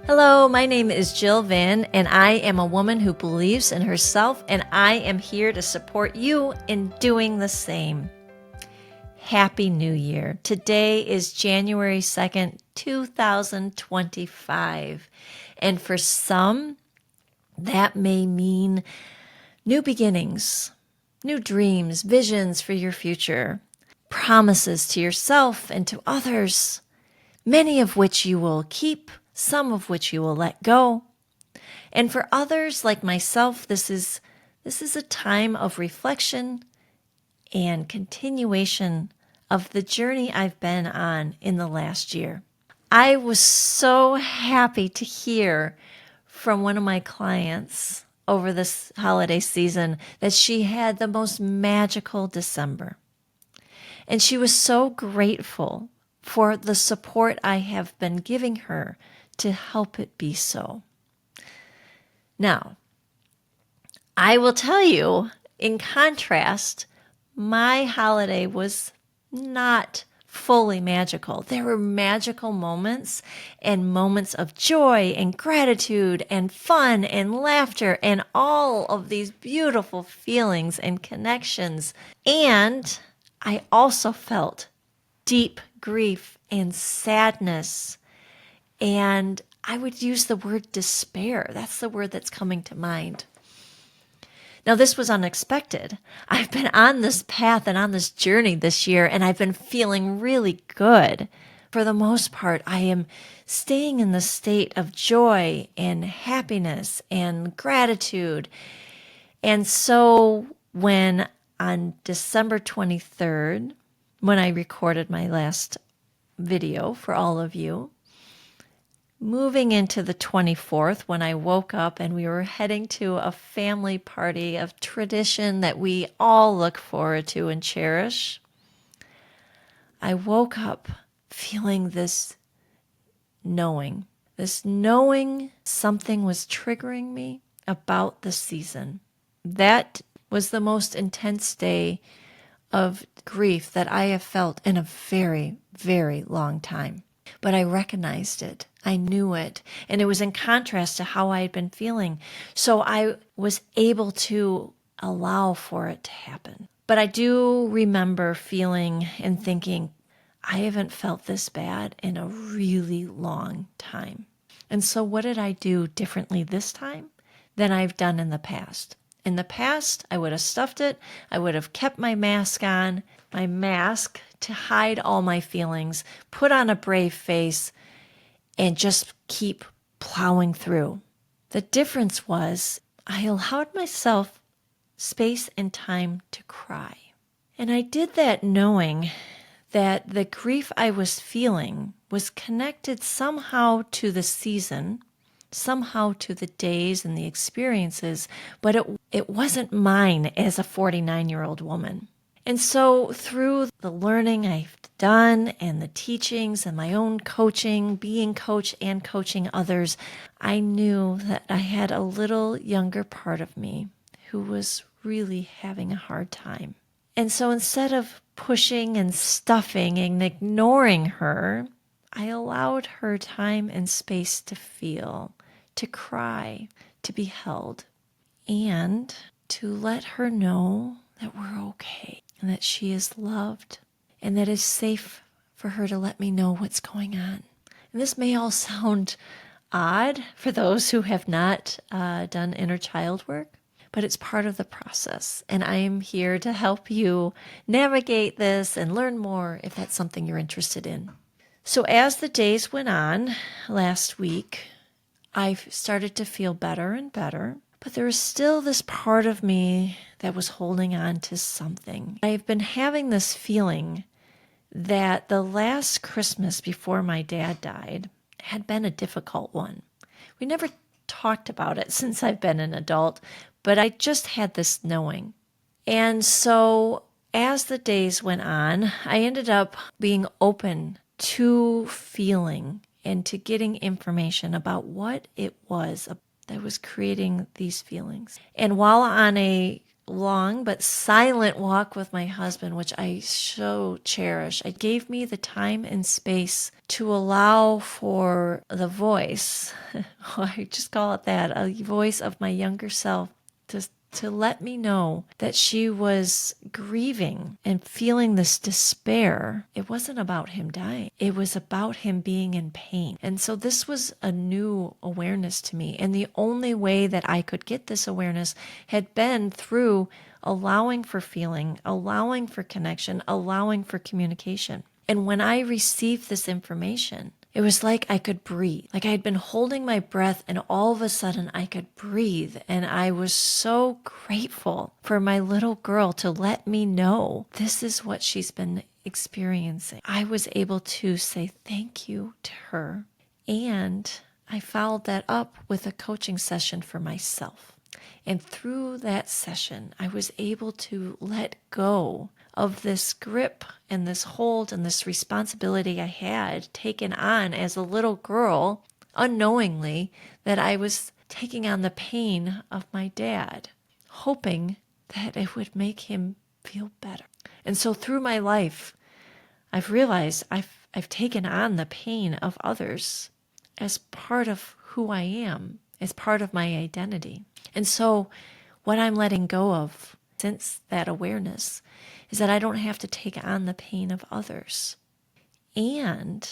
Hello, my name is Jill Van, and I am a woman who believes in herself, and I am here to support you in doing the same. Happy New Year. Today is January 2nd, 2025. And for some, that may mean new beginnings, new dreams, visions for your future, promises to yourself and to others, many of which you will keep, some of which you will let go. And for others like myself, this is a time of reflection and continuation of the journey I've been on in the last year. I was so happy to hear from one of my clients over this holiday season that she had the most magical December. And she was so grateful for the support I have been giving her to help it be so. Now, I will tell you, in contrast, my holiday was not fully magical. There were magical moments and moments of joy and gratitude and fun and laughter and all of these beautiful feelings and connections. And I also felt deep grief and sadness. And I would use the word despair. That's the word that's coming to mind. Now, this was unexpected. I've been on this path and on this journey this year, and I've been feeling really good. For the most part, I am staying in the state of joy and happiness and gratitude. And so when on December 23rd, when I recorded my last video for all of you, moving into the 24th, when I woke up and we were heading to a family party of tradition that we all look forward to and cherish, I woke up feeling this knowing something was triggering me about the season. That was the most intense day of grief that I have felt in a very, very long time. But I recognized it. I knew it. And it was in contrast to how I had been feeling. So I was able to allow for it to happen. But I do remember feeling and thinking, I haven't felt this bad in a really long time. And so what did I do differently this time than I've done in the past? In the past, I would have stuffed it. I would have kept my mask on, to hide all my feelings, put on a brave face, and just keep plowing through. The difference was I allowed myself space and time to cry. And I did that knowing that the grief I was feeling was connected somehow to the season, somehow to the days and the experiences, but it wasn't mine as a 49-year-old woman. And so through the learning I've done and the teachings and my own coaching, being coach and coaching others, I knew that I had a little younger part of me who was really having a hard time. And so instead of pushing and stuffing and ignoring her, I allowed her time and space to feel, to cry, to be held, and to let her know that we're okay and that she is loved and that it's safe for her to let me know what's going on. And this may all sound odd for those who have not done inner child work, but it's part of the process. And I am here to help you navigate this and learn more if that's something you're interested in. So as the days went on last week, I started to feel better and better, but there was still this part of me that was holding on to something. I've been having this feeling that the last Christmas before my dad died had been a difficult one. We never talked about it since I've been an adult, but I just had this knowing. And so as the days went on, I ended up being open to feeling and to getting information about what it was that was creating these feelings. And while on a long but silent walk with my husband, which I so cherish. It gave me the time and space to allow for the voice, I just call it that, a voice of my younger self to let me know that she was grieving and feeling this despair. It wasn't about him dying. It was about him being in pain. And so this was a new awareness to me. And the only way that I could get this awareness had been through allowing for feeling, allowing for connection, allowing for communication. And when I received this information, it was like I could breathe. Like I had been holding my breath and all of a sudden I could breathe. And I was so grateful for my little girl to let me know this is what she's been experiencing. I was able to say thank you to her. And I followed that up with a coaching session for myself. And through that session, I was able to let go of this grip and this hold and this responsibility I had taken on as a little girl, unknowingly, that I was taking on the pain of my dad, hoping that it would make him feel better. And so through my life, I've realized I've taken on the pain of others as part of who I am, as part of my identity. And so what I'm letting go of since that awareness is that I don't have to take on the pain of others. And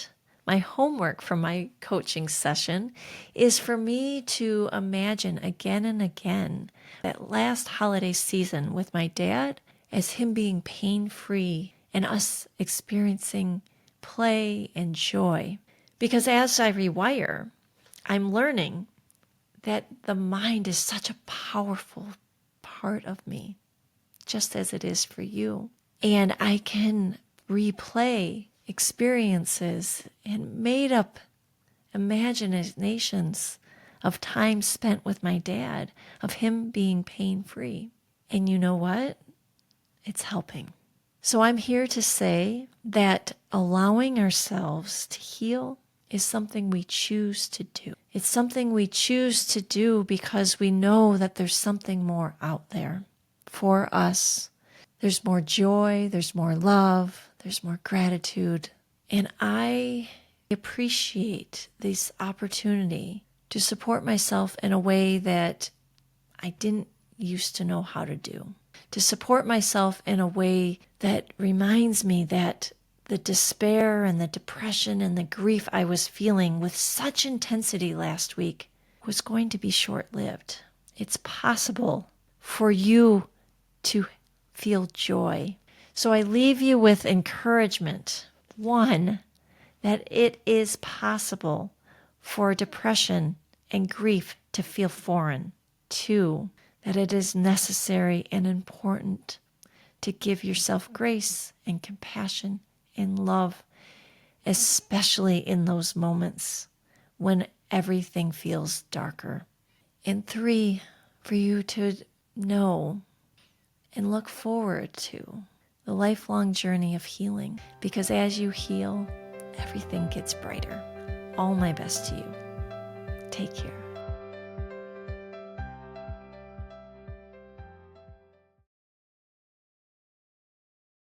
my homework from my coaching session is for me to imagine again and again that last holiday season with my dad as him being pain-free and us experiencing play and joy. Because as I rewire, I'm learning that the mind is such a powerful part of me, just as it is for you. And I can replay experiences and made up imaginations of time spent with my dad, of him being pain-free. And you know what? It's helping. So I'm here to say that allowing ourselves to heal is something we choose to do. It's something we choose to do because we know that there's something more out there for us. There's more joy, there's more love, there's more gratitude. And I appreciate this opportunity to support myself in a way that I didn't used to know how to do. To support myself in a way that reminds me that the despair and the depression and the grief I was feeling with such intensity last week was going to be short-lived. It's possible for you to feel joy. So I leave you with encouragement. One, that it is possible for depression and grief to feel foreign. Two, that it is necessary and important to give yourself grace and compassion and love, especially in those moments when everything feels darker. And three, for you to know and look forward to the lifelong journey of healing, because as you heal, everything gets brighter. All my best to you. Take care.